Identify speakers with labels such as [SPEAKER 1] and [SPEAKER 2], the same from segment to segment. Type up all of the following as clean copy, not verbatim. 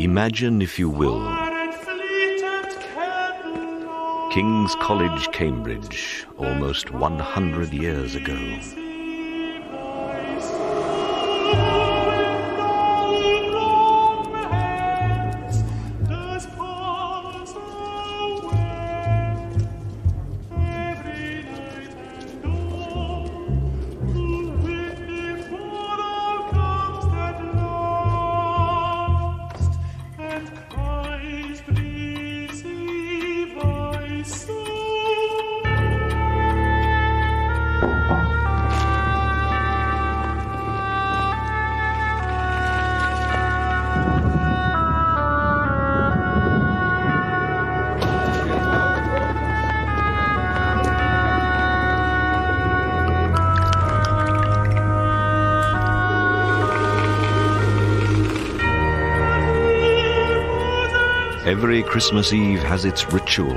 [SPEAKER 1] Imagine, if you will, King's College, Cambridge, almost 100 years ago. Every Christmas Eve has its ritual.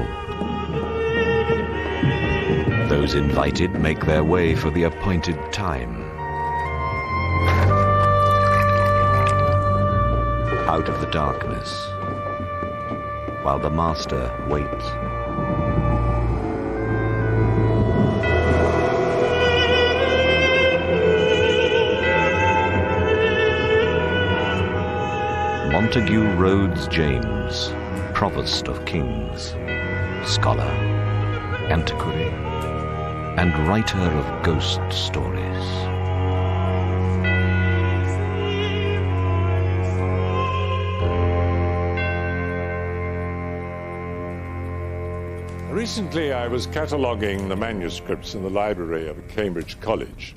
[SPEAKER 1] Those invited make their way for the appointed time. Out of the darkness, while the master waits. Montague Rhodes James, Provost of Kings, scholar, antiquary, and writer of ghost stories.
[SPEAKER 2] Recently, I was cataloguing the manuscripts in the library of a Cambridge college.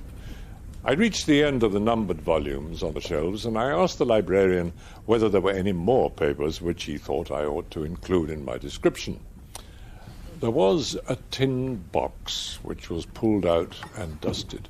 [SPEAKER 2] I reached the end of the numbered volumes on the shelves, and I asked the librarian whether there were any more papers which he thought I ought to include in my description. There was a tin box which was pulled out and dusted.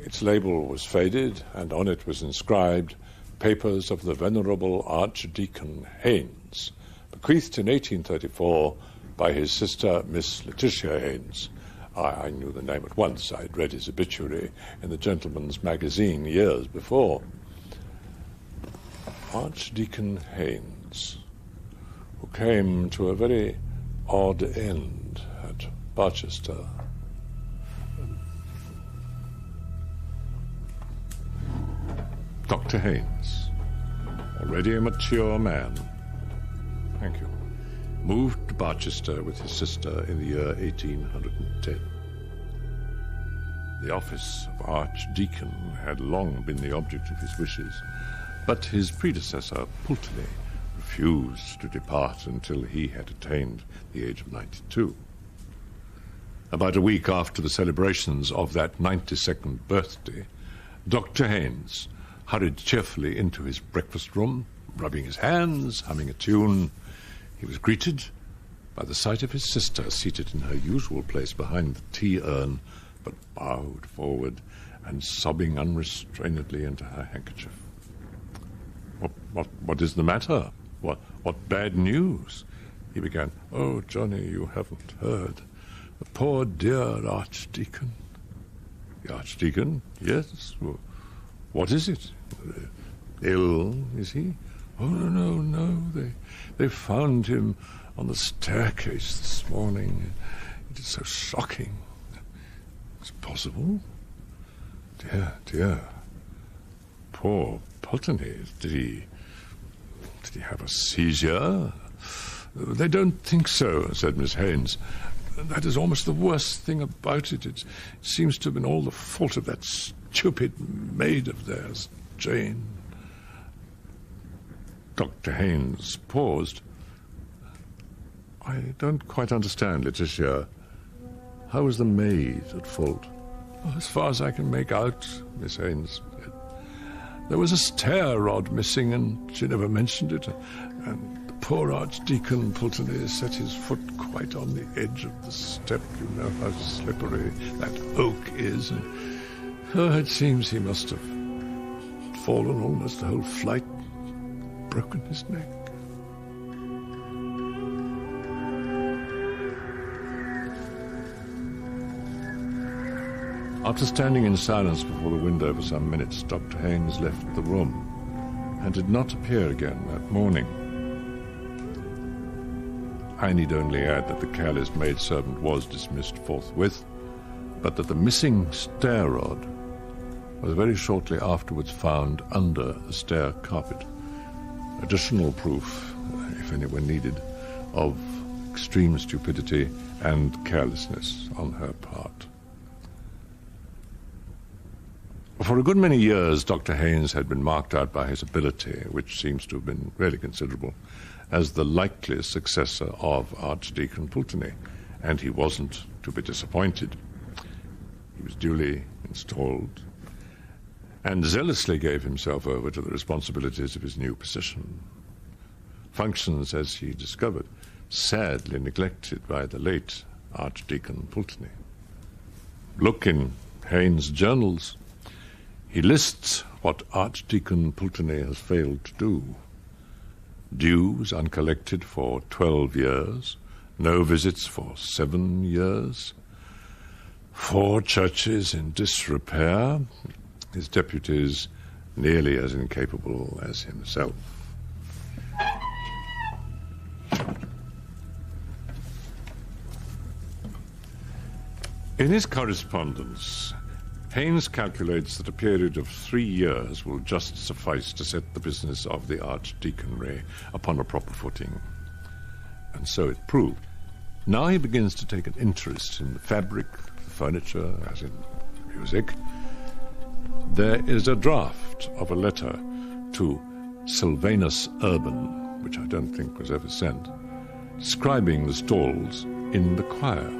[SPEAKER 2] Its label was faded, and on it was inscribed, "Papers of the Venerable Archdeacon Haynes, bequeathed in 1834 by his sister, Miss Letitia Haynes." I knew the name at once. I'd read his obituary in the Gentleman's Magazine years before. Archdeacon Haynes, who came to a very odd end at Barchester. Dr. Haynes, already a mature man. Thank you. Moved to Barchester with his sister in the year 1810. The office of Archdeacon had long been the object of his wishes, but his predecessor, Pulteney, refused to depart until he had attained the age of 92. About a week after the celebrations of that 92nd birthday, Dr. Haynes hurried cheerfully into his breakfast room, rubbing his hands, humming a tune. He was greeted by the sight of his sister seated in her usual place behind the tea urn, but bowed forward and sobbing unrestrainedly into her handkerchief. What is the matter? What bad news? He began. "Oh, Johnny, you haven't heard. The poor dear Archdeacon." "The Archdeacon? Yes. What is it? Ill, is he?" "Oh, no. They found him on the staircase this morning. It is so shocking." "It's possible? Dear. Poor Pulteney. Did he have a seizure?" "They don't think so," said Miss Haynes. "That is almost the worst thing about it. It seems to have been all the fault of that stupid maid of theirs, Jane." Dr. Haynes paused. "I don't quite understand, Letitia. How was the maid at fault?" "As far as I can make out," Miss Haynes said, "there was a stair rod missing, and she never mentioned it. And the poor Archdeacon Pulteney set his foot quite on the edge of the step. You know how slippery that oak is. And it seems he must have fallen almost the whole flight, broken his neck." After standing in silence before the window for some minutes, Dr. Haynes left the room, and did not appear again that morning. I need only add that the careless maidservant was dismissed forthwith, but that the missing stair rod was very shortly afterwards found under the stair carpet. Additional proof, if any were needed, of extreme stupidity and carelessness on her part. For a good many years, Dr. Haynes had been marked out by his ability, which seems to have been really considerable, as the likely successor of Archdeacon Pulteney, and he wasn't to be disappointed. He was duly installed and zealously gave himself over to the responsibilities of his new position. Functions, as he discovered, sadly neglected by the late Archdeacon Pulteney. Look in Haynes' journals. He lists what Archdeacon Pulteney has failed to do. Dues uncollected for 12 years, no visits for 7 years, 4 churches in disrepair, his deputies nearly as incapable as himself. In his correspondence, Haynes calculates that a period of 3 years will just suffice to set the business of the archdeaconry upon a proper footing. And so it proved. Now he begins to take an interest in the fabric, the furniture, as in music. There is a draft of a letter to Sylvanus Urban, which I don't think was ever sent, describing the stalls in the choir.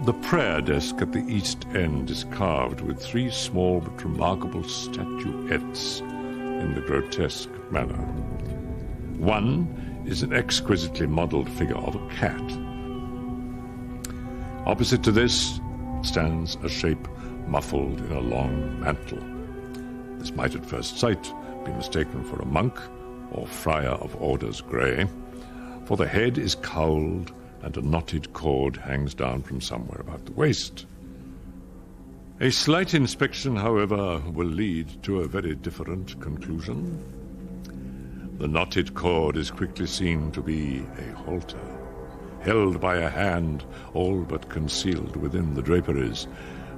[SPEAKER 2] The prayer desk at the east end is carved with 3 small but remarkable statuettes in the grotesque manner. One is an exquisitely modelled figure of a cat. Opposite to this stands a shape muffled in a long mantle. This might at first sight be mistaken for a monk or friar of orders grey, for the head is cowled and a knotted cord hangs down from somewhere about the waist. A slight inspection, however, will lead to a very different conclusion. The knotted cord is quickly seen to be a halter, held by a hand all but concealed within the draperies,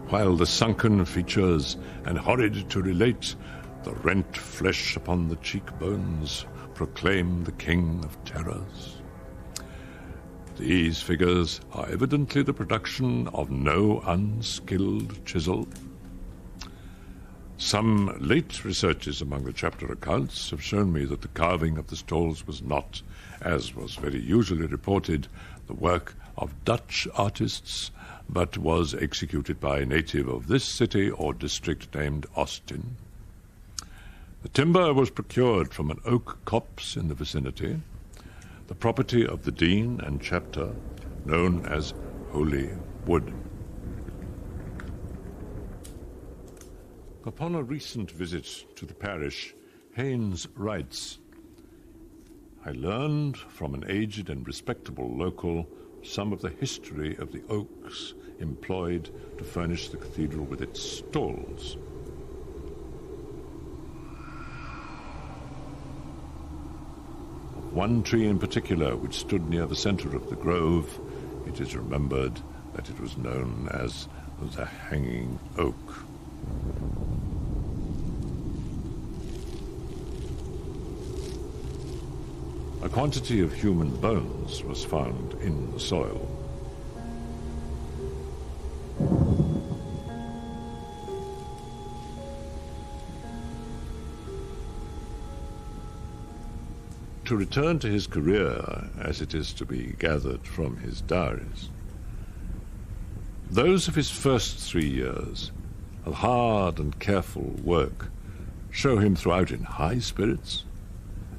[SPEAKER 2] while the sunken features, and horrid to relate, the rent flesh upon the cheekbones, proclaim the king of terrors. These figures are evidently the production of no unskilled chisel. Some late researches among the chapter accounts have shown me that the carving of the stalls was not, as was very usually reported, the work of Dutch artists, but was executed by a native of this city or district named Austin. The timber was procured from an oak copse in the vicinity, the property of the dean and chapter, known as Holy Wood. Upon a recent visit to the parish, Haynes writes, "I learned from an aged and respectable local some of the history of the oaks employed to furnish the cathedral with its stalls. Of one tree in particular, which stood near the center of the grove, it is remembered that it was known as the Hanging Oak." A quantity of human bones was found in the soil. To return to his career, as it is to be gathered from his diaries, those of his first 3 years of hard and careful work show him throughout in high spirits,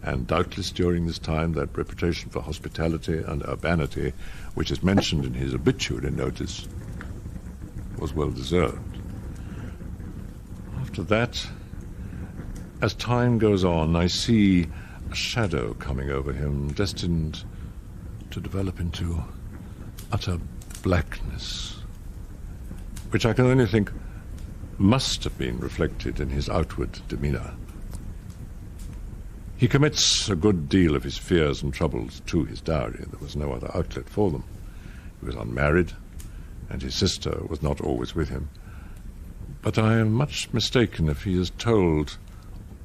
[SPEAKER 2] and doubtless during this time that reputation for hospitality and urbanity, which is mentioned in his obituary notice, was well deserved. After that, as time goes on, I see a shadow coming over him, destined to develop into utter blackness, which I can only think must have been reflected in his outward demeanour. He commits a good deal of his fears and troubles to his diary. There was no other outlet for them. He was unmarried, and his sister was not always with him. But I am much mistaken if he has told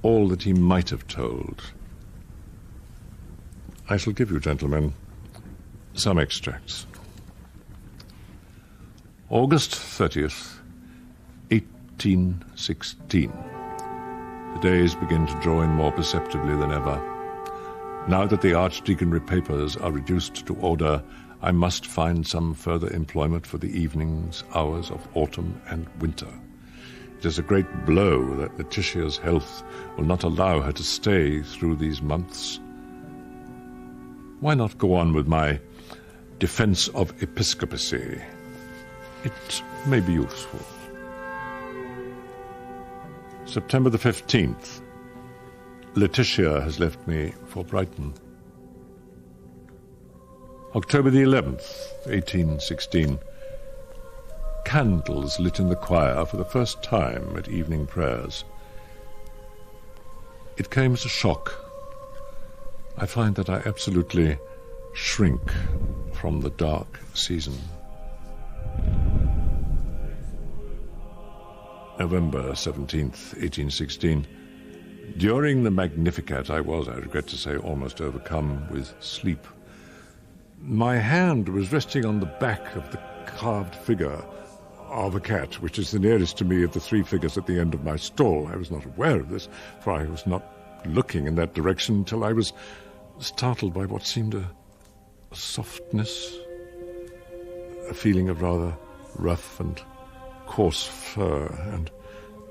[SPEAKER 2] all that he might have told. I shall give you, gentlemen, some extracts. August 30th, 1816. The days begin to draw in more perceptibly than ever. Now that the archdeaconry papers are reduced to order, I must find some further employment for the evenings, hours of autumn and winter. It is a great blow that Letitia's health will not allow her to stay through these months. Why not go on with my defense of episcopacy? It may be useful. September the 15th. Letitia has left me for Brighton. October the 11th, 1816. Candles lit in the choir for the first time at evening prayers. It came as a shock. I find that I absolutely shrink from the dark season. November 17th, 1816. During the Magnificat, I was, I regret to say, almost overcome with sleep. My hand was resting on the back of the carved figure of a cat, which is the nearest to me of the three figures at the end of my stall. I was not aware of this, for I was not looking in that direction until I was startled by what seemed a softness, a feeling of rather rough and coarse fur, and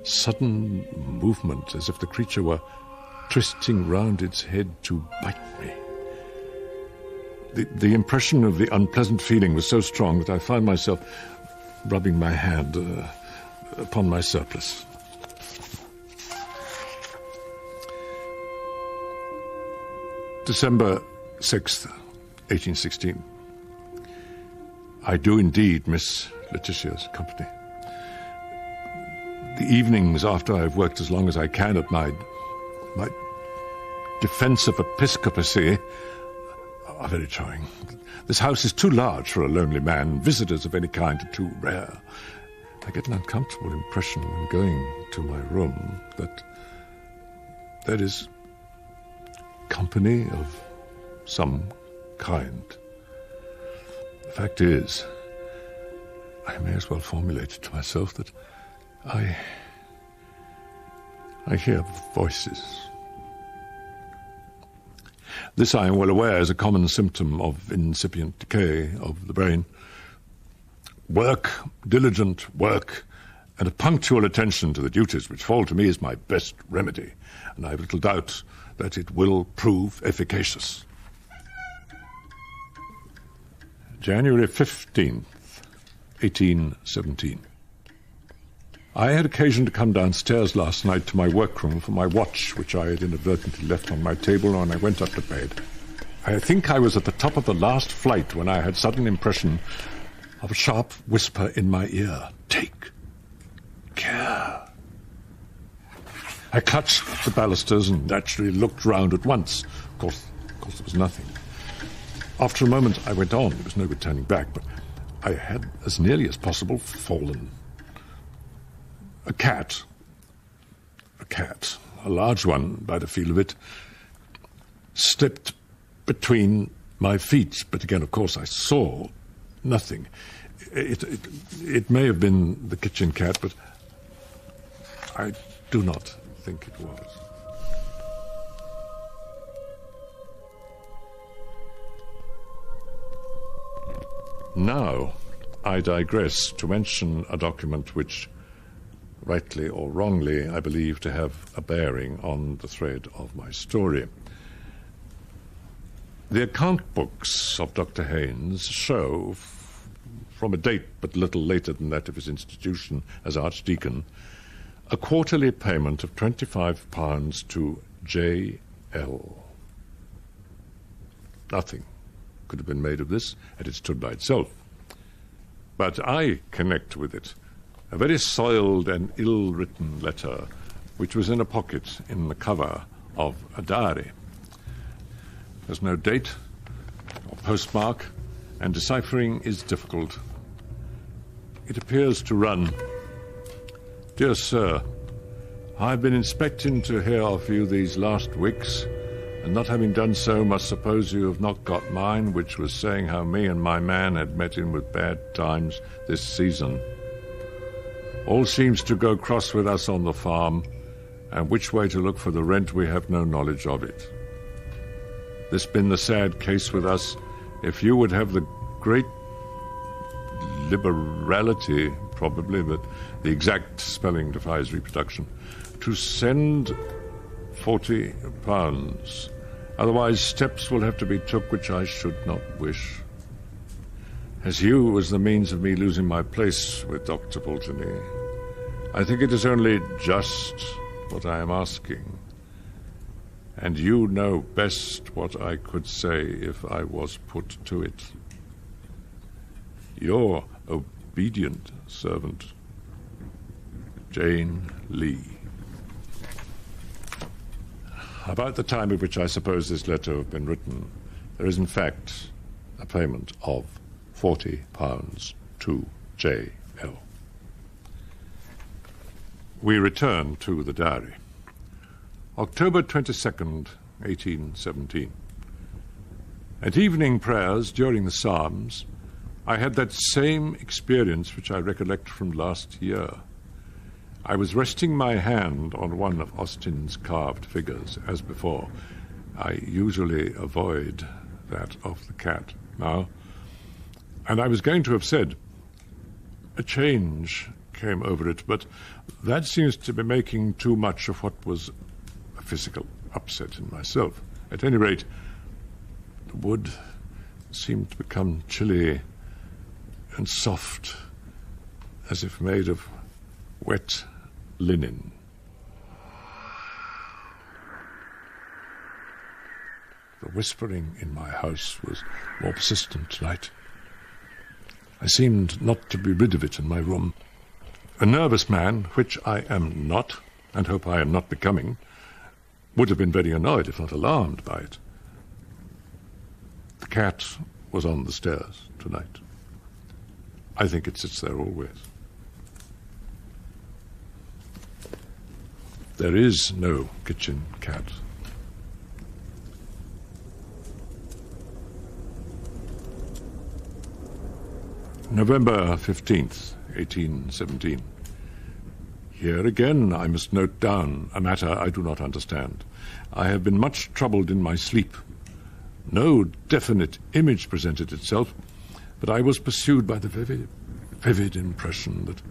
[SPEAKER 2] sudden movement as if the creature were twisting round its head to bite me. The impression of the unpleasant feeling was so strong that I found myself rubbing my hand upon my surplice. December 6th, 1816. I do indeed miss Letitia's company. The evenings after I've worked as long as I can at my defense of episcopacy are very trying. This house is too large for a lonely man. Visitors of any kind are too rare. I get an uncomfortable impression when going to my room that there is company of some kind. The fact is, I may as well formulate it to myself that I hear voices. This, I am well aware, is a common symptom of incipient decay of the brain. Work, diligent work, and a punctual attention to the duties which fall to me is my best remedy, and I have little doubt that it will prove efficacious. January 15th, 1817. I had occasion to come downstairs last night to my workroom for my watch, which I had inadvertently left on my table when I went up to bed. I think I was at the top of the last flight when I had sudden impression of a sharp whisper in my ear. Take care. I clutched the balusters and naturally looked round at once. Of course, there was nothing. After a moment, I went on. There was no good turning back, but I had, as nearly as possible, fallen. A cat, a large one by the feel of it, slipped between my feet. But again, of course, I saw nothing. It may have been the kitchen cat, but I do not think it was. Now, I digress to mention a document which, rightly or wrongly, I believe to have a bearing on the thread of my story. The account books of Dr. Haynes show, from a date but little later than that of his institution as Archdeacon, a quarterly payment of £25 to J.L. Nothing could have been made of this had it stood by itself. But I connect with it A very soiled and ill-written letter, which was in a pocket in the cover of a diary. There's no date or postmark, and deciphering is difficult. It appears to run, "Dear Sir, I've been expecting to hear of you these last weeks, and not having done so, must suppose you have not got mine, which was saying how me and my man had met in with bad times this season. All seems to go cross with us on the farm, and which way to look for the rent we have no knowledge of it. This been the sad case with us, if you would have the great liberality, probably, but the exact spelling defies reproduction, to send £40. Otherwise steps will have to be took which I should not wish. As you was the means of me losing my place with Dr. Pulteney, I think it is only just what I am asking, and you know best what I could say if I was put to it. Your obedient servant, Jane Lee." About the time at which I suppose this letter have been written, there is in fact a payment of £40 to J.L. We return to the diary. October 22nd, 1817. At evening prayers during the Psalms, I had that same experience which I recollect from last year. I was resting my hand on one of Austin's carved figures, as before. I usually avoid that of the cat now. And I was going to have said, a change came over it, but that seems to be making too much of what was a physical upset in myself. At any rate, the wood seemed to become chilly and soft, as if made of wet linen. The whispering in my house was more persistent tonight. I seemed not to be rid of it in my room. A nervous man, which I am not, and hope I am not becoming, would have been very annoyed, if not alarmed, by it. The cat was on the stairs tonight. I think it sits there always. There is no kitchen cat. November 15th, 1817. Here again I must note down a matter I do not understand. I have been much troubled in my sleep. No definite image presented itself, but I was pursued by the vivid impression that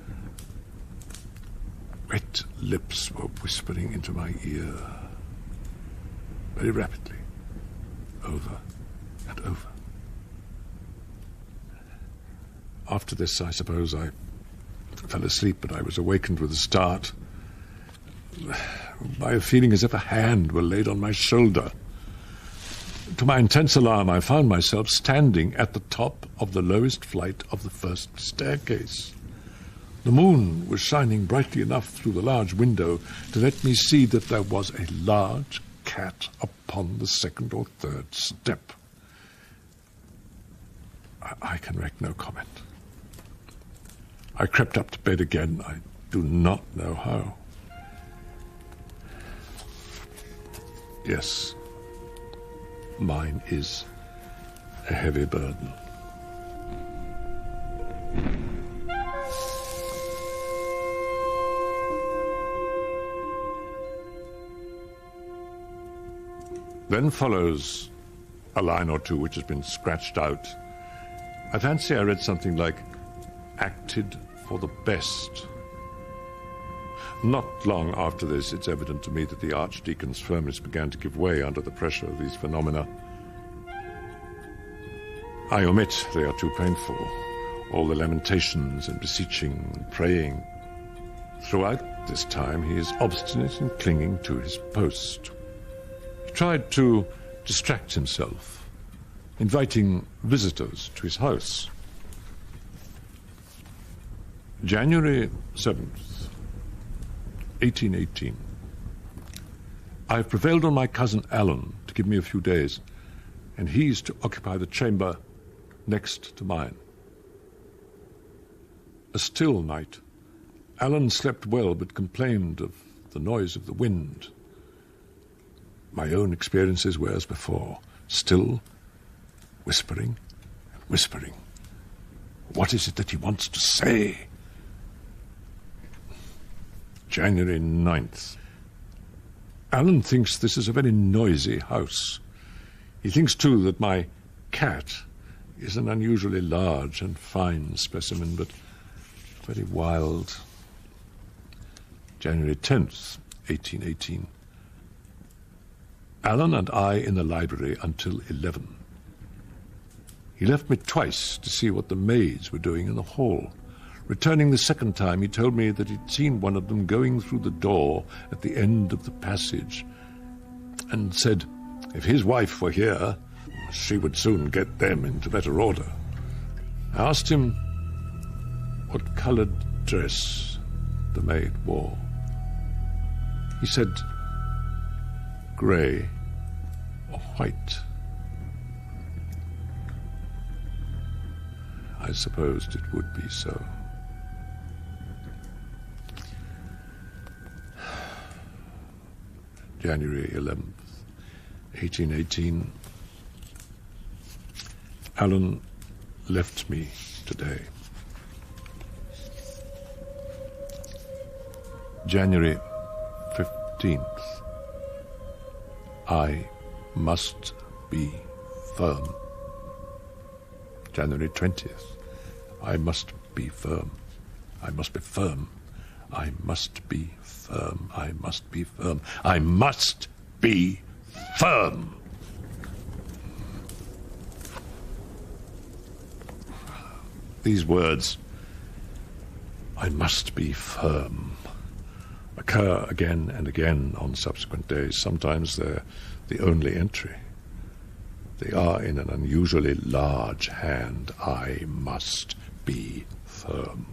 [SPEAKER 2] wet lips were whispering into my ear, very rapidly, over and over. After this, I suppose I fell asleep, but I was awakened with a start by a feeling as if a hand were laid on my shoulder. To my intense alarm, I found myself standing at the top of the lowest flight of the first staircase. The moon was shining brightly enough through the large window to let me see that there was a large cat upon the second or third step. I can make no comment. I crept up to bed again. I do not know how. Yes, mine is a heavy burden. Then follows a line or two which has been scratched out. I fancy I read something like, "acted for the best." Not long after this, it's evident to me that the archdeacon's firmness began to give way under the pressure of these phenomena. I omit, they are too painful, all the lamentations and beseeching and praying. Throughout this time, he is obstinate in clinging to his post. He tried to distract himself, inviting visitors to his house. January 7th, 1818. I've prevailed on my cousin Alan to give me a few days, and he's to occupy the chamber next to mine. A still night. Alan slept well, but complained of the noise of the wind. My own experiences were as before, still, whispering and whispering. What is it that he wants to say? January 9th. Alan thinks this is a very noisy house. He thinks, too, that my cat is an unusually large and fine specimen, but very wild. January 10th, 1818. Alan and I in the library until 11. He left me twice to see what the maids were doing in the hall. Returning the second time, he told me that he'd seen one of them going through the door at the end of the passage, and said if his wife were here, she would soon get them into better order. I asked him what coloured dress the maid wore. He said grey or white. I supposed it would be so. January 11th, 1818. Alan left me today. January 15th. I must be firm. January 20th. I must be firm. I must be firm. I must be firm. I must be firm. I must be firm. These words, I must be firm, occur again and again on subsequent days. Sometimes they're the only entry. They are in an unusually large hand. I must be firm.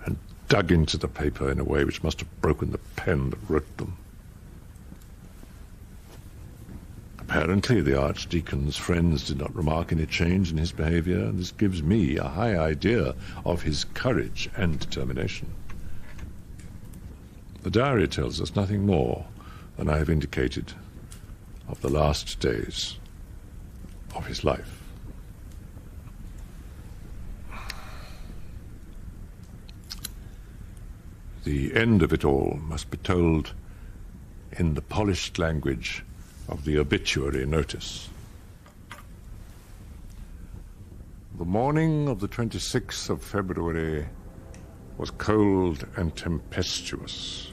[SPEAKER 2] And dug into the paper in a way which must have broken the pen that wrote them. Apparently, the archdeacon's friends did not remark any change in his behavior, and this gives me a high idea of his courage and determination. The diary tells us nothing more than I have indicated of the last days of his life. The end of it all must be told in the polished language of the obituary notice. The morning of the 26th of February was cold and tempestuous.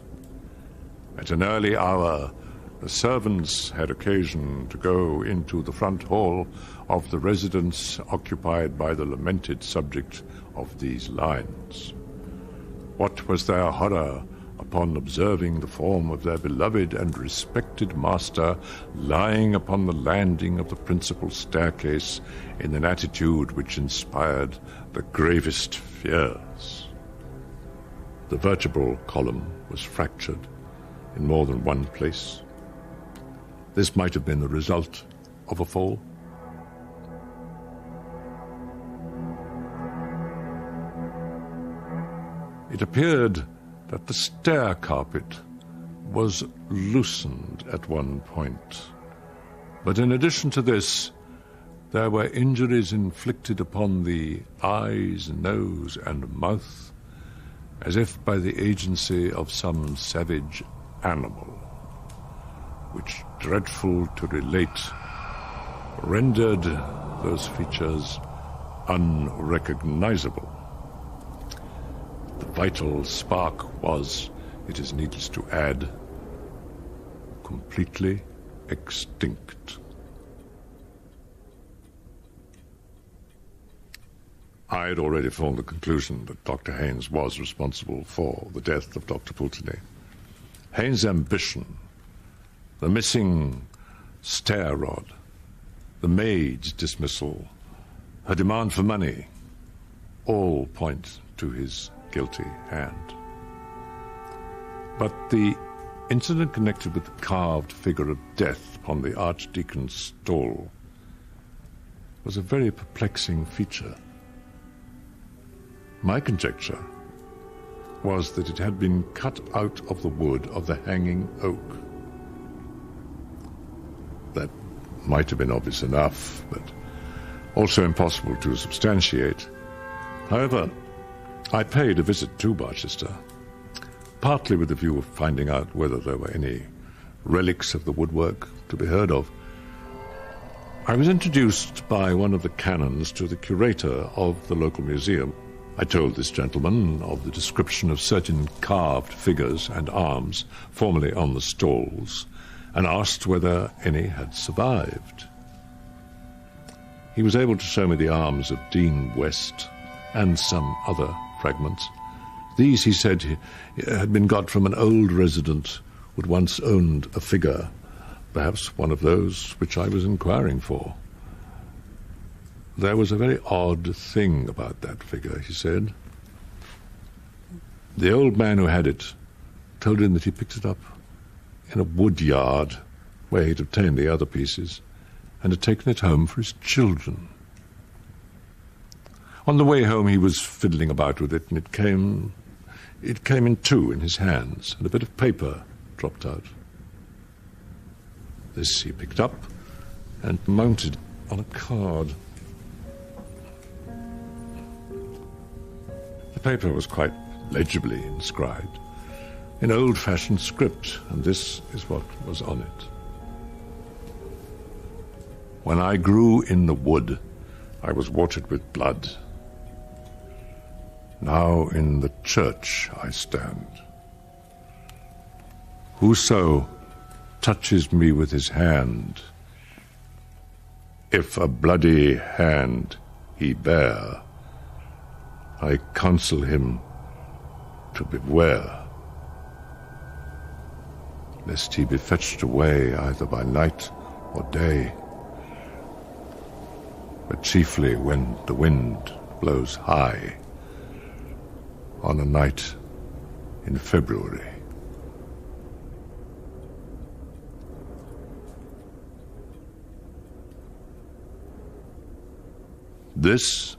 [SPEAKER 2] At an early hour, the servants had occasion to go into the front hall of the residence occupied by the lamented subject of these lines. What was their horror upon observing the form of their beloved and respected master lying upon the landing of the principal staircase in an attitude which inspired the gravest fears. The vertebral column was fractured in more than one place. This might have been the result of a fall. It appeared that the stair carpet was loosened at one point. But in addition to this, there were injuries inflicted upon the eyes, nose, and mouth, as if by the agency of some savage animal, which, dreadful to relate, rendered those features unrecognizable. The vital spark was, it is needless to add, completely extinct. I had already formed the conclusion that Dr. Haynes was responsible for the death of Dr. Pulteney. Haynes' ambition, the missing stair rod, the maid's dismissal, her demand for money, all point to his guilty hand. But the incident connected with the carved figure of death upon the archdeacon's stall was a very perplexing feature. My conjecture was that it had been cut out of the wood of the hanging oak. That might have been obvious enough, but also impossible to substantiate. However, I paid a visit to Barchester, partly with the view of finding out whether there were any relics of the woodwork to be heard of. I was introduced by one of the canons to the curator of the local museum. I told this gentleman of the description of certain carved figures and arms formerly on the stalls, and asked whether any had survived. He was able to show me the arms of Dean West and some other fragments. These, he said, had been got from an old resident who had once owned a figure, perhaps one of those which I was inquiring for. There was a very odd thing about that figure, he said. The old man who had it told him that he picked it up in a wood yard where he'd obtained the other pieces and had taken it home for his children. On the way home he was fiddling about with it, and it came in two in his hands, and a bit of paper dropped out. This he picked up and mounted on a card. The paper was quite legibly inscribed in old-fashioned script, and this is what was on it. When I grew in the wood, I was watered with blood. Now in the church I stand. Whoso touches me with his hand, if a bloody hand he bear, I counsel him to beware, lest he be fetched away either by night or day, but chiefly when the wind blows high on a night in February. This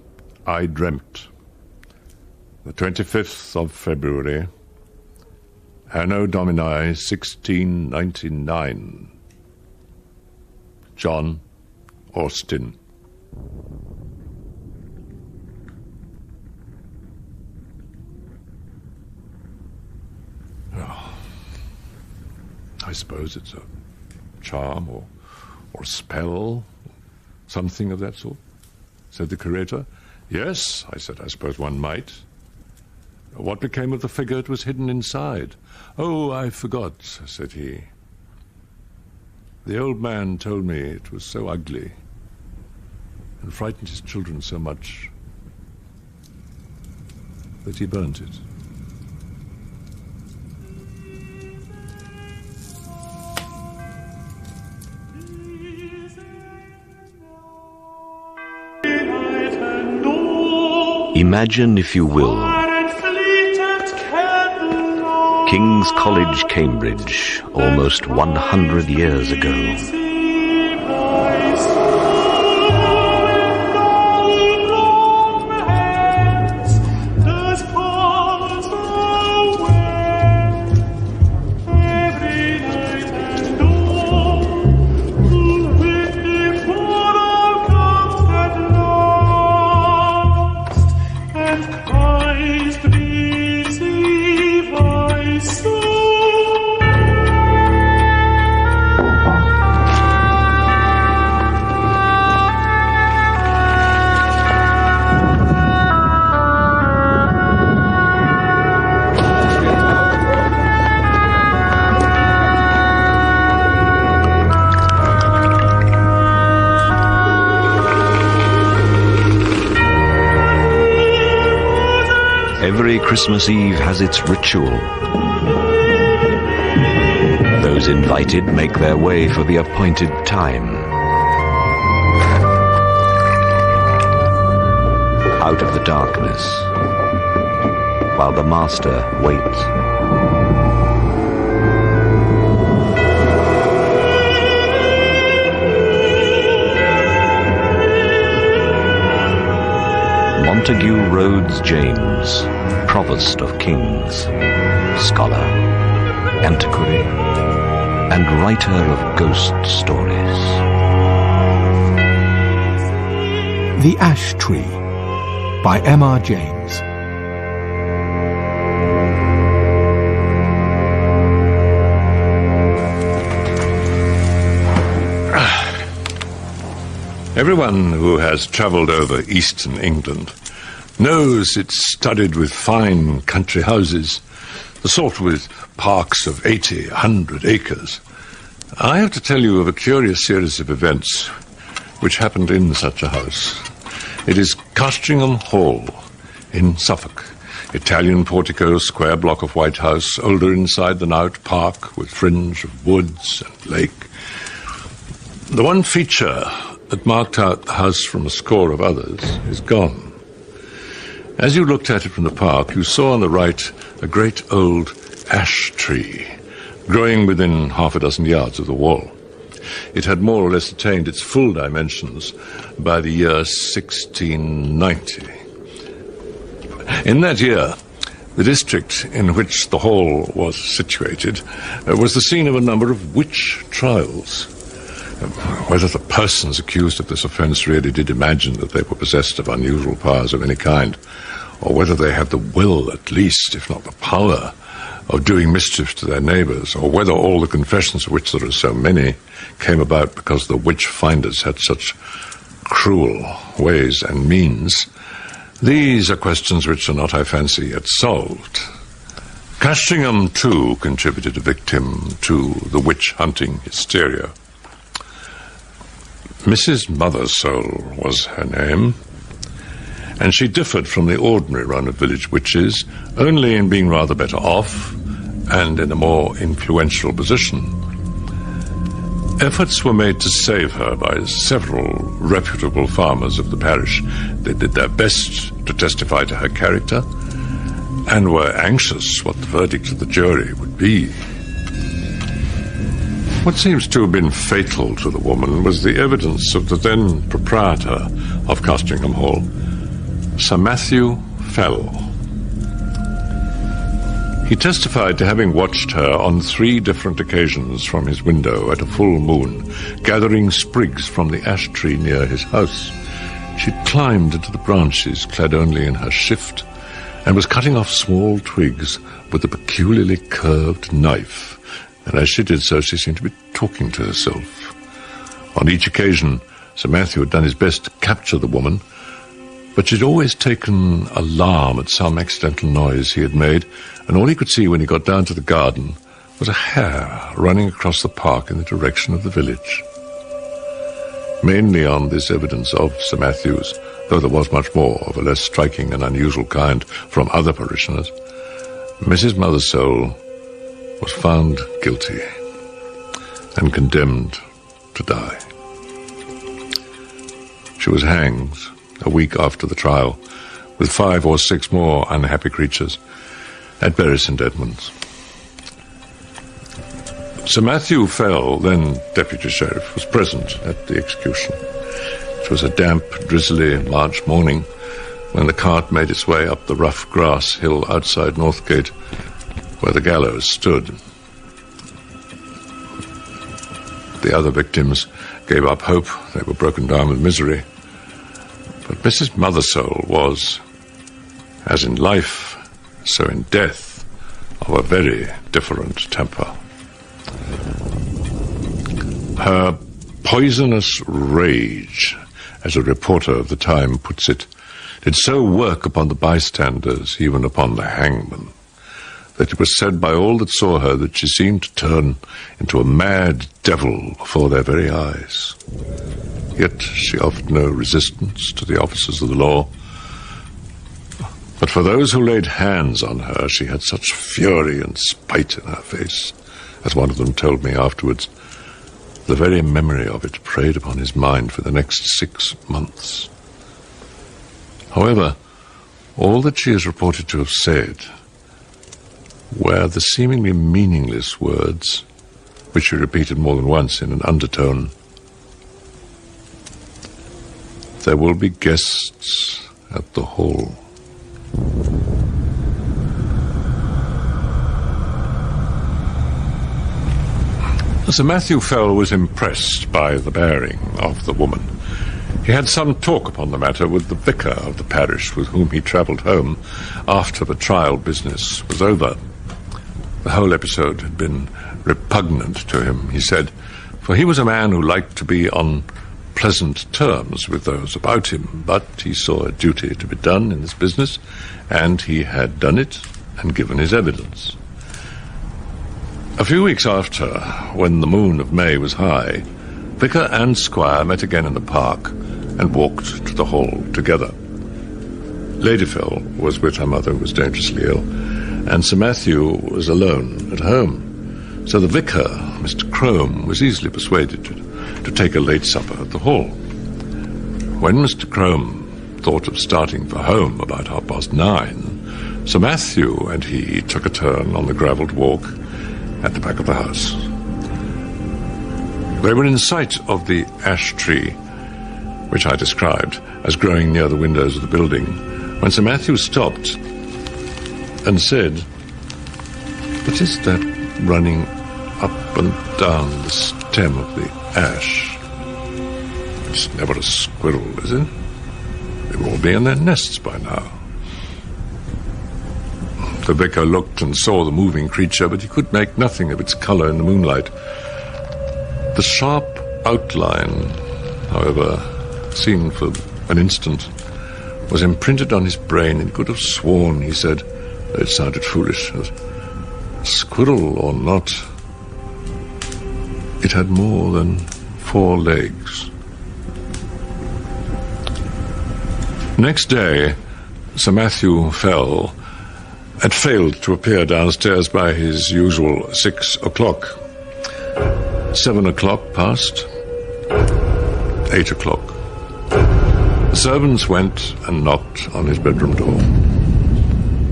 [SPEAKER 2] I dreamt, the 25th of February, Anno Domini 1699. John Austin. Oh, I suppose it's a charm or a spell, something of that sort, said the curator. Yes, I said, I suppose one might. What became of the figure that was hidden inside? Oh, I forgot, said he. The old man told me it was so ugly and frightened his children so much that he burnt it.
[SPEAKER 1] Imagine, if you will, King's College, Cambridge, almost 100 years ago. Every Christmas Eve has its ritual. Those invited make their way for the appointed time. Out of the darkness, while the master waits. Montague Rhodes James, Provost of Kings, scholar, antiquary, and writer of ghost stories.
[SPEAKER 3] The Ash Tree by M.R. James.
[SPEAKER 2] Everyone who has travelled over eastern England knows it's studded with fine country houses, the sort with parks of 80, 100 acres. I have to tell you of a curious series of events which happened in such a house. It is Castringham Hall in Suffolk. Italian portico, square block of white house, older inside than out, park with fringe of woods and lake. The one feature that marked out the house from a score of others is gone. As you looked at it from the park, you saw on the right a great old ash tree growing within half a dozen yards of the wall. It had more or less attained its full dimensions by the year 1690. In that year, the district in which the hall was situated was the scene of a number of witch trials. Whether the persons accused of this offence really did imagine that they were possessed of unusual powers of any kind, or whether they had the will, at least, if not the power, of doing mischief to their neighbours, or whether all the confessions, of which there are so many, came about because the witch-finders had such cruel ways and means, these are questions which are not, I fancy, yet solved. Castringham, too, contributed a victim to the witch-hunting hysteria. Mrs. Mothersole was her name, and she differed from the ordinary run of village witches only in being rather better off and in a more influential position. Efforts were made to save her by several reputable farmers of the parish. They did their best to testify to her character and were anxious what the verdict of the jury would be. What seems to have been fatal to the woman was the evidence of the then proprietor of Castringham Hall, Sir Matthew Fell. He testified to having watched her on 3 different occasions from his window at a full moon, gathering sprigs from the ash tree near his house. She climbed into the branches, clad only in her shift, and was cutting off small twigs with a peculiarly curved knife. And as she did so, she seemed to be talking to herself. On each occasion, Sir Matthew had done his best to capture the woman, but she'd always taken alarm at some accidental noise he had made, and all he could see when he got down to the garden was a hare running across the park in the direction of the village. Mainly on this evidence of Sir Matthew's, though there was much more of a less striking and unusual kind from other parishioners, Mrs. Mothersole was found guilty and condemned to die. She was hanged a week after the trial, with 5 or 6 more unhappy creatures at Bury St. Edmunds. Sir Matthew Fell, then Deputy Sheriff, was present at the execution. It was a damp, drizzly March morning when the cart made its way up the rough grass hill outside Northgate, where the gallows stood. The other victims gave up hope. They were broken down with misery. But Mrs. Mothersole was, as in life, so in death, of a very different temper. Her poisonous rage, as a reporter of the time puts it, did so work upon the bystanders, even upon the hangman, that it was said by all that saw her that she seemed to turn into a mad devil before their very eyes. Yet she offered no resistance to the officers of the law. But for those who laid hands on her, she had such fury and spite in her face, as one of them told me afterwards. The very memory of it preyed upon his mind for the next 6 months. However, All that she is reported to have said were the seemingly meaningless words, which she repeated more than once in an undertone. There will be guests at the hall. Sir Matthew Fell was impressed by the bearing of the woman. He had some talk upon the matter with the vicar of the parish, with whom he travelled home after the trial business was over. The whole episode had been repugnant to him, he said, for he was a man who liked to be on pleasant terms with those about him, but he saw a duty to be done in this business, and he had done it and given his evidence. A few weeks after, when the moon of May was high, vicar and squire met again in the park and walked to the hall together. Lady Fell was with her mother, who was dangerously ill, and Sir Matthew was alone at home. So the vicar, Mr. Crome, was easily persuaded to take a late supper at the hall. When Mr. Crome thought of starting for home about 9:30, Sir Matthew and he took a turn on the gravelled walk at the back of the house. They were in sight of the ash tree, which I described as growing near the windows of the building, when Sir Matthew stopped and said, "What is that running up and down the stem of the ash? It's never a squirrel, is it? They will all be in their nests by now." The vicar looked and saw the moving creature, but he could make nothing of its colour in the moonlight. The sharp outline, however, seen for an instant, was imprinted on his brain, and he could have sworn, he said, though it sounded foolish, that squirrel or not, it had more than 4 legs. Next day, Sir Matthew Fell had failed to appear downstairs by his usual 6 o'clock. 7 o'clock passed. 8 o'clock. The servants went and knocked on his bedroom door.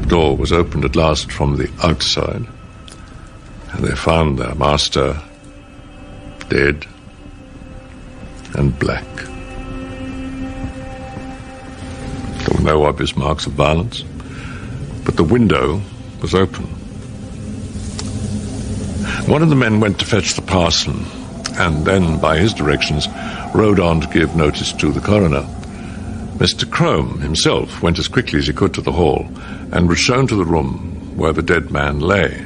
[SPEAKER 2] The door was opened at last from the outside, and they found their master dead and black. There were no obvious marks of violence, but the window was open. One of the men went to fetch the parson, and then, by his directions, rode on to give notice to the coroner. Mr. Crome himself went as quickly as he could to the hall, and was shown to the room where the dead man lay.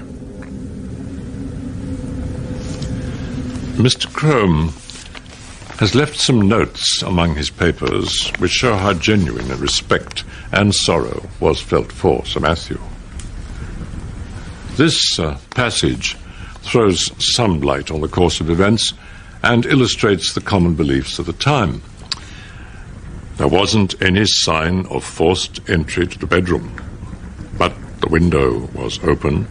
[SPEAKER 2] Mr. Crome has left some notes among his papers which show how genuine a respect and sorrow was felt for Sir Matthew. This passage throws some light on the course of events and illustrates the common beliefs of the time. There wasn't any sign of forced entry to the bedroom, but the window was open,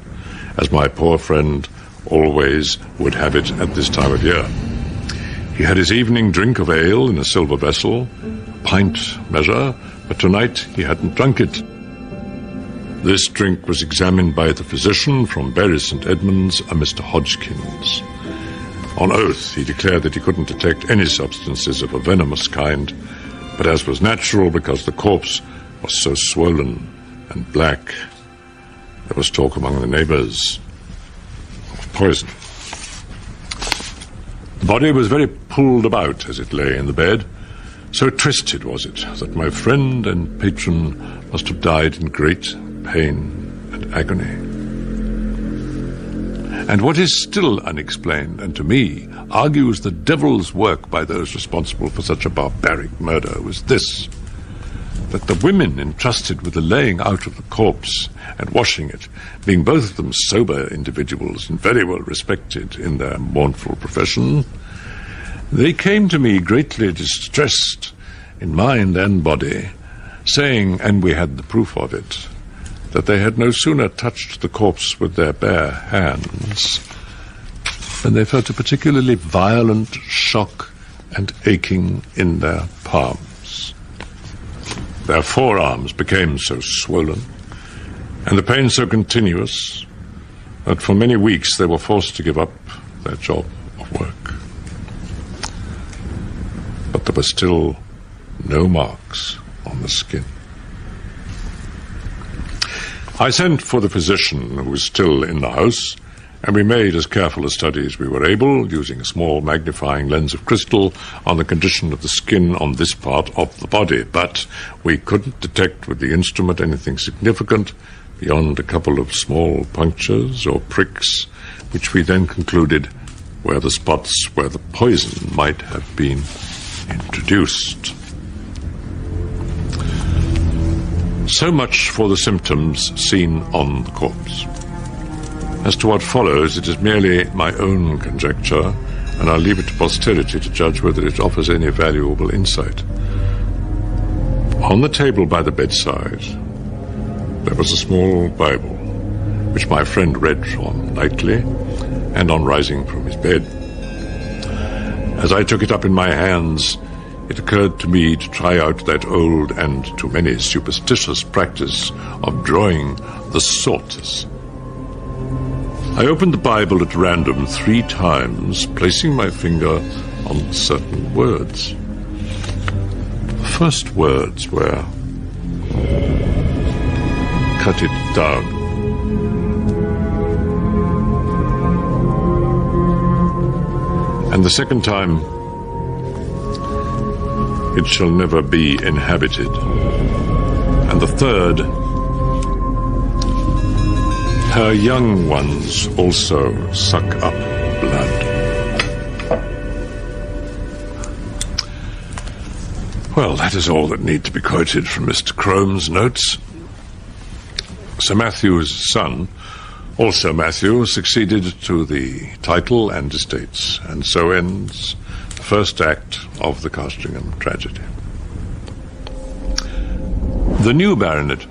[SPEAKER 2] as my poor friend always would have it at this time of year. He had his evening drink of ale in a silver vessel, pint measure, but tonight he hadn't drunk it. This drink was examined by the physician from Bury St. Edmunds, a Mr. Hodgkins. On oath, he declared that he couldn't detect any substances of a venomous kind, but as was natural because the corpse was so swollen and black, there was talk among the neighbours of poison. The body was very pulled about as it lay in the bed. So twisted was it that my friend and patron must have died in great pain and agony. And what is still unexplained, and to me argues the devil's work by those responsible for such a barbaric murder, was this: that the women entrusted with the laying out of the corpse and washing it, being both of them sober individuals and very well respected in their mournful profession, they came to me greatly distressed in mind and body, saying, and we had the proof of it, that they had no sooner touched the corpse with their bare hands than they felt a particularly violent shock and aching in their palms. Their forearms became so swollen, and the pain so continuous, that for many weeks they were forced to give up their job of work. But there were still no marks on the skin. I sent for the physician who was still in the house, and we made as careful a study as we were able, using a small magnifying lens of crystal on the condition of the skin on this part of the body. But we couldn't detect with the instrument anything significant beyond a couple of small punctures or pricks, which we then concluded were the spots where the poison might have been introduced. So much for the symptoms seen on the corpse. As to what follows, it is merely my own conjecture, and I'll leave it to posterity to judge whether it offers any valuable insight. On the table by the bedside, there was a small Bible, which my friend read from nightly and on rising from his bed. As I took it up in my hands, it occurred to me to try out that old and to many superstitious practice of drawing the sortes. I opened the Bible at random 3 times, placing my finger on certain words. The first words were, "Cut it down." And the second time, "It shall never be inhabited." And the third, "Her young ones also suck up blood." Well, that is all that need to be quoted from Mr. Crome's notes. Sir Matthew's son, also Matthew, succeeded to the title and estates, and so ends the first act of the Castringham tragedy. The new baronet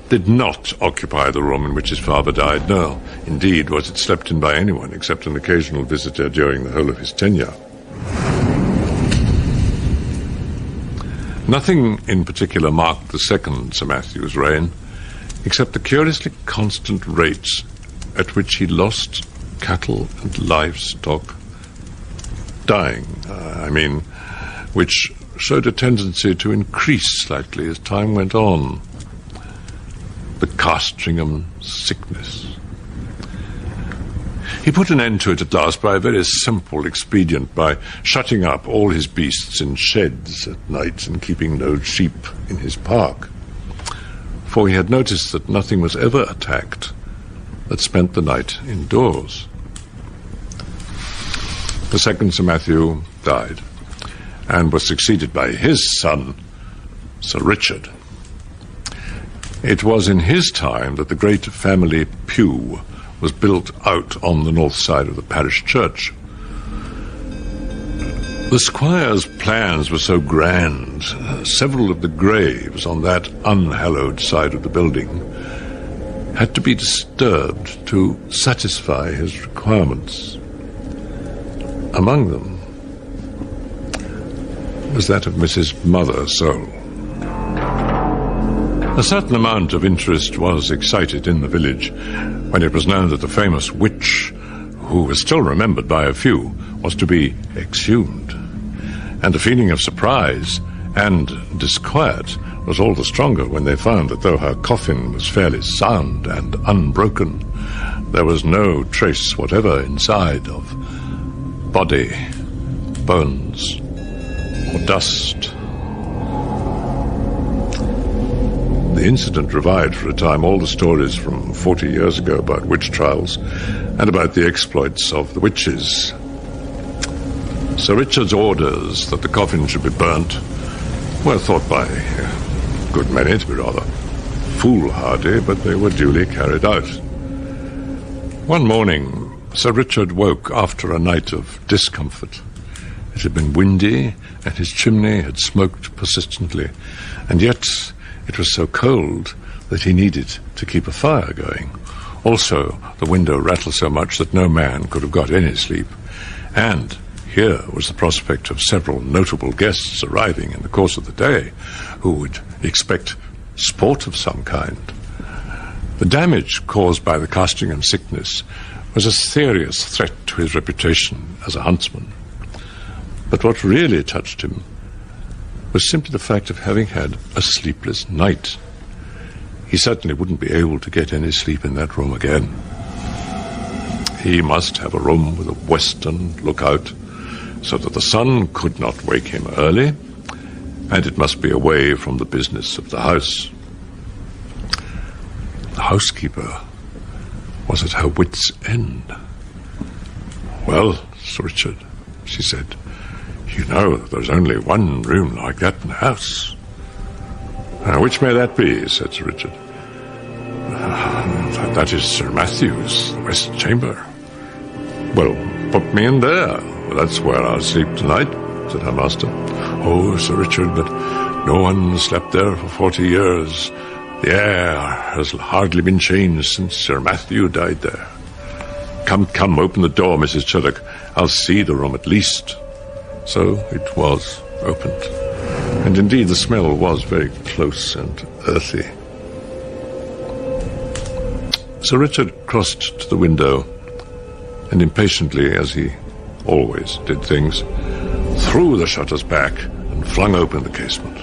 [SPEAKER 2] did not occupy the room in which his father died, nor, indeed, was it slept in by anyone except an occasional visitor during the whole of his tenure. Nothing in particular marked the second Sir Matthew's reign, except the curiously constant rates at which he lost cattle and livestock, which showed a tendency to increase slightly as time went on. The Castringham sickness. He put an end to it at last by a very simple expedient, by shutting up all his beasts in sheds at night and keeping no sheep in his park. For he had noticed that nothing was ever attacked that spent the night indoors. The second Sir Matthew died, and was succeeded by his son, Sir Richard. It was in his time that the great family pew was built out on the north side of the parish church. The squire's plans were so grand, several of the graves on that unhallowed side of the building had to be disturbed to satisfy his requirements. Among them was that of Mrs. Mother Soul. A certain amount of interest was excited in the village when it was known that the famous witch, who was still remembered by a few, was to be exhumed. And the feeling of surprise and disquiet was all the stronger when they found that though her coffin was fairly sound and unbroken, there was no trace whatever inside of body, bones, or dust. The incident revived for a time all the stories from 40 years ago about witch trials and about the exploits of the witches. Sir Richard's orders that the coffin should be burnt were thought by a good many to be rather foolhardy, but they were duly carried out. One morning, Sir Richard woke after a night of discomfort. It had been windy, and his chimney had smoked persistently, and yet it was so cold that he needed to keep a fire going. Also, the window rattled so much that no man could have got any sleep, and Here was the prospect of several notable guests arriving in the course of the day who would expect sport of some kind. The damage caused by the Castingham sickness was a serious threat to his reputation as a huntsman. But what really touched him was simply the fact of having had a sleepless night. He certainly wouldn't be able to get any sleep in that room again. He must have a room with a western lookout so that the sun could not wake him early, and it must be away from the business of the house. The housekeeper was at her wit's end. "Well, Sir Richard," she said, "you know there's only one room like that in the house." "Which may that be?" said Sir Richard. That is Sir Matthew's, the west chamber." "Well, put me in there. That's where I'll sleep tonight," said her master. "Oh, Sir Richard, but no one slept there for 40 years. The air has hardly been changed since Sir Matthew died there." Come, open the door, Mrs. Chuddock. I'll see the room at least." So it was opened, and indeed the smell was very close and earthy. Sir Richard crossed to the window, and impatiently, as he always did things, threw the shutters back and flung open the casement.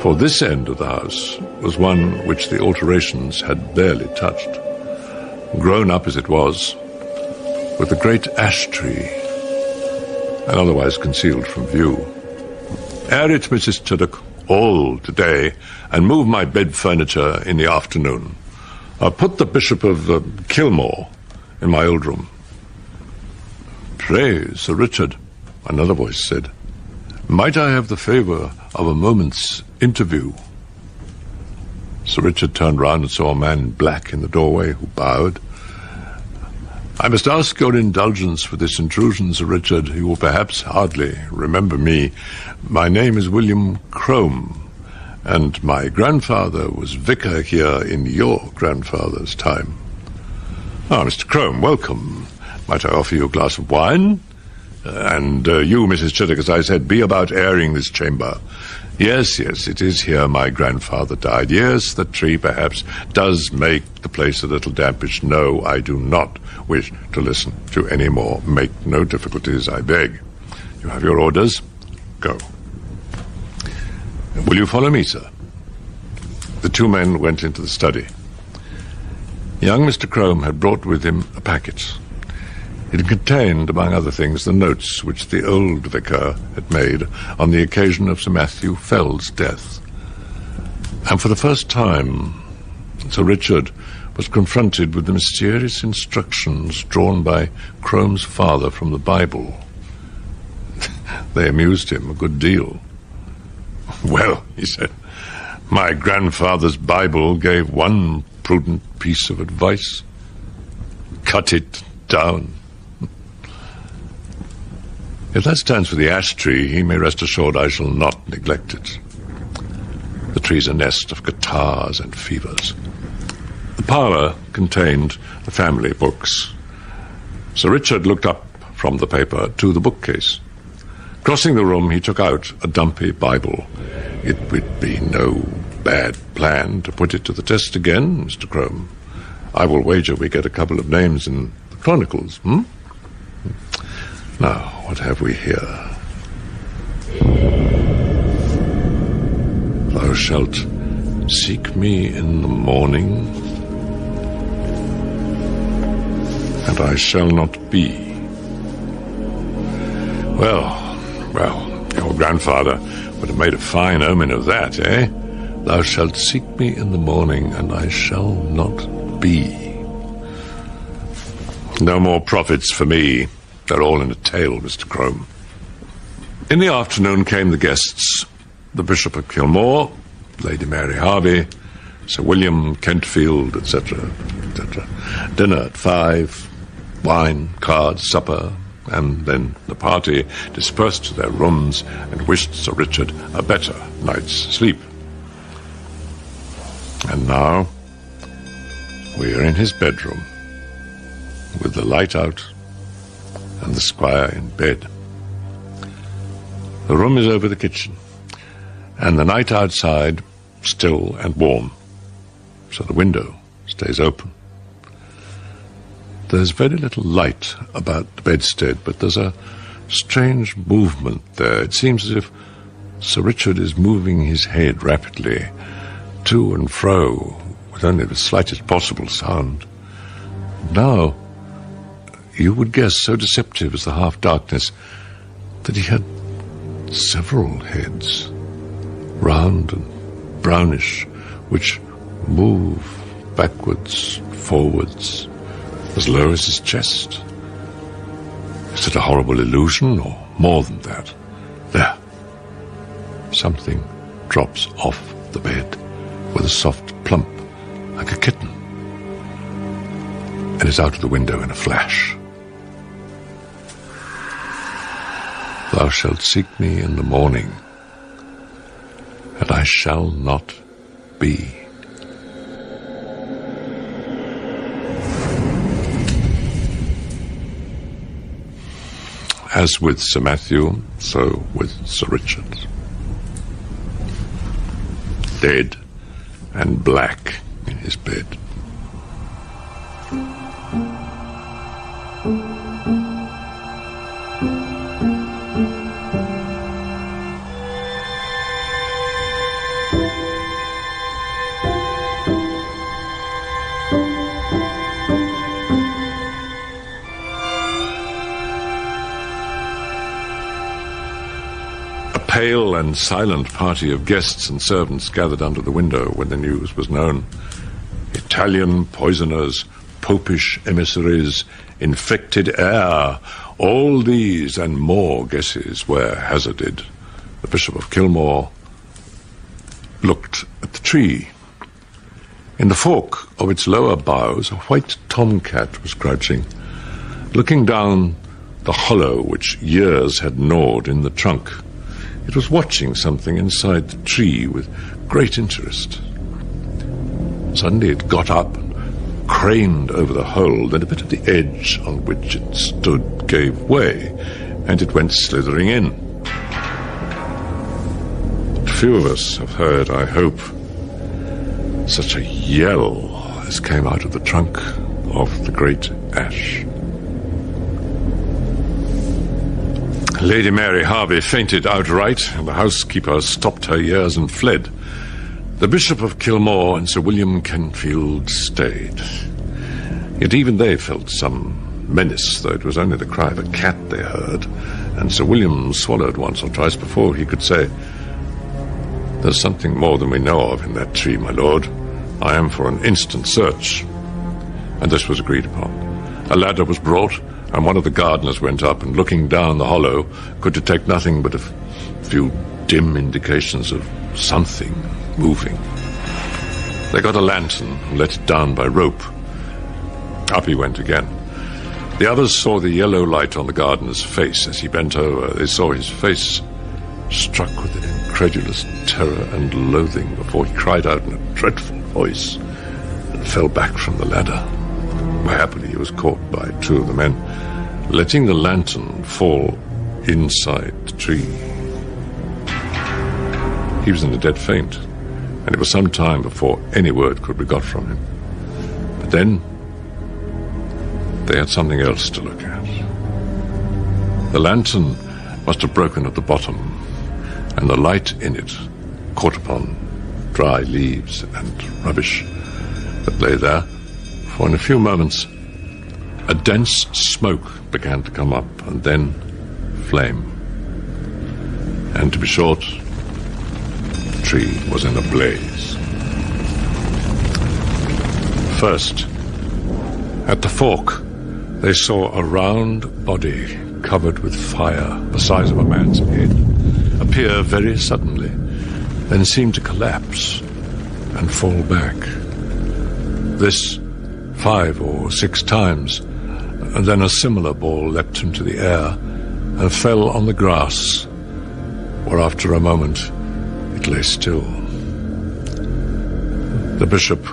[SPEAKER 2] For this end of the house was one which the alterations had barely touched, grown up as it was, with a great ash tree, and otherwise concealed from view. "Air it, Mrs. Chuddock, all today, and move my bed furniture in the afternoon. I'll put the Bishop of Kilmore in my old room." "Pray, Sir Richard," another voice said, "might I have the favour of a moment's interview?" Sir Richard turned round and saw a man in black in the doorway, who bowed. "I must ask your indulgence for this intrusion, Sir Richard. You will perhaps hardly remember me. My name is William Crome, and my grandfather was vicar here in your grandfather's time." "Ah, Mr. Crome, welcome. Might I offer you a glass of wine? And you, Mrs. Chuddock, as I said, be about airing this chamber. Yes, it is here my grandfather died. Yes, the tree perhaps does make the place a little dampish. No, I do not wish to listen to any more. Make no difficulties, I beg. You have your orders. Go." "Will you follow me, sir?" The two men went into the study. Young Mr. Crome had brought with him a packet. It contained, among other things, the notes which the old vicar had made on the occasion of Sir Matthew Fell's death. And for the first time, Sir Richard was confronted with the mysterious instructions drawn by Crome's father from the Bible. They amused him a good deal. "Well," he said, "my grandfather's Bible gave one prudent piece of advice. Cut it down." If that stands for the ash tree, he may rest assured I shall not neglect it. The tree's a nest of catarrhs and fevers. The parlour contained the family books. Sir Richard looked up from the paper to the bookcase. Crossing the room, he took out a dumpy Bible. "It would be no bad plan to put it to the test again, Mr. Crome. I will wager we get a couple of names in the Chronicles, Now, what have we here? "Thou shalt seek me in the morning, and I shall not be." Well, your grandfather would have made a fine omen of that, eh? "Thou shalt seek me in the morning, and I shall not be." No more prophets for me. They're all in a tale, Mr. Crome. In the afternoon came the guests: the Bishop of Kilmore, Lady Mary Harvey, Sir William Kentfield, etc., etc. Dinner at 5, wine, cards, supper, and then the party dispersed to their rooms and wished Sir Richard a better night's sleep. And now we are in his bedroom, with the light out and the squire in bed. The room is over the kitchen, and the night outside still and warm, so the window stays open. There's very little light about the bedstead, but there's a strange movement there. It seems as if Sir Richard is moving his head rapidly to and fro with only the slightest possible sound. Now, you would guess, so deceptive is the half-darkness, that he had several heads, round and brownish, which move backwards, forwards, as low as his chest. Is it a horrible illusion, or more than that? There. Something drops off the bed with a soft plump, like a kitten, and is out of the window in a flash. Thou shalt seek me in the morning, and I shall not be. As with Sir Matthew, so with Sir Richard. Dead and black in his bed. A pale and silent party of guests and servants gathered under the window when the news was known. Italian poisoners, popish emissaries, infected air, all these and more guesses were hazarded. The Bishop of Kilmore looked at the tree. In the fork of its lower boughs, a white tomcat was crouching, looking down the hollow which years had gnawed in the trunk. It was watching something inside the tree with great interest. Suddenly it got up and craned over the hole, then a bit of the edge on which it stood gave way, and it went slithering in. Few of us have heard, I hope, such a yell as came out of the trunk of the great ash. Lady Mary Harvey fainted outright, and the housekeeper stopped her ears and fled. The Bishop of Kilmore and Sir William Kenfield stayed. Yet even they felt some menace, though it was only the cry of a cat they heard, and Sir William swallowed once or twice before he could say, "There's something more than we know of in that tree, my lord. I am for an instant search." And this was agreed upon. A ladder was brought, and one of the gardeners went up, and looking down the hollow, could detect nothing but a few dim indications of something moving. They got a lantern and let it down by rope. Up he went again. The others saw the yellow light on the gardener's face as he bent over. They saw his face struck with an incredulous terror and loathing before he cried out in a dreadful voice and fell back from the ladder. Happily, he was caught by two of the men, letting the lantern fall inside the tree. He was in a dead faint, and it was some time before any word could be got from him. But then, they had something else to look at. The lantern must have broken at the bottom, and the light in it caught upon dry leaves and rubbish that lay there. For in a few moments, a dense smoke began to come up, and then flame. And to be short, the tree was in a blaze. First, at the fork, they saw a round body covered with fire, the size of a man's head, appear very suddenly, then seem to collapse and fall back. This 5 or 6 times, and then a similar ball leapt into the air and fell on the grass, where after a moment it lay still. The bishop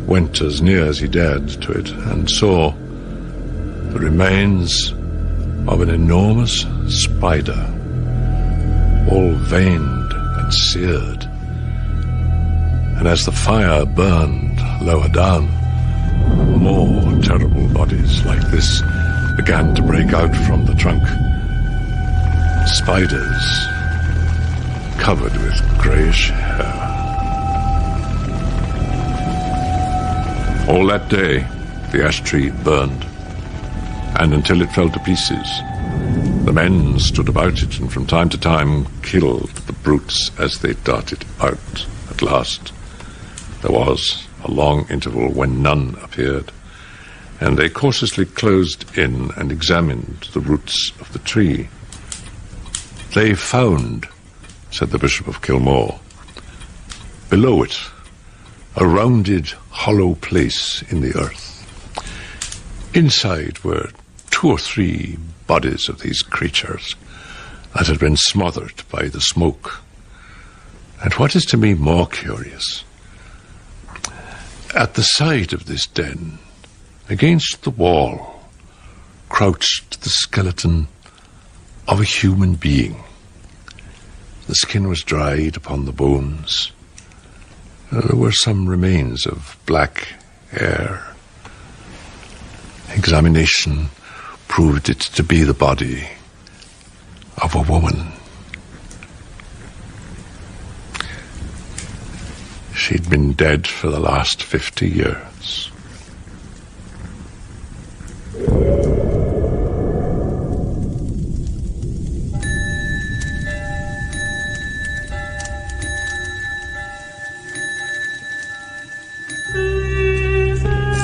[SPEAKER 2] went as near as he dared to it and saw the remains of an enormous spider, all veined and seared. And as the fire burned lower down, more terrible bodies like this began to break out from the trunk. Spiders covered with greyish hair. All that day, the ash tree burned, and until it fell to pieces, the men stood about it and from time to time killed the brutes as they darted out. At last, there was a long interval when none appeared, and they cautiously closed in and examined the roots of the tree. They found, said the Bishop of Kilmore, below it, a rounded, hollow place in the earth. Inside were 2 or 3 bodies of these creatures that had been smothered by the smoke. And what is to me more curious, at the side of this den, against the wall, crouched the skeleton of a human being. The skin was dried upon the bones. There were some remains of black hair. Examination proved it to be the body of a woman. She'd been dead for the last 50 years.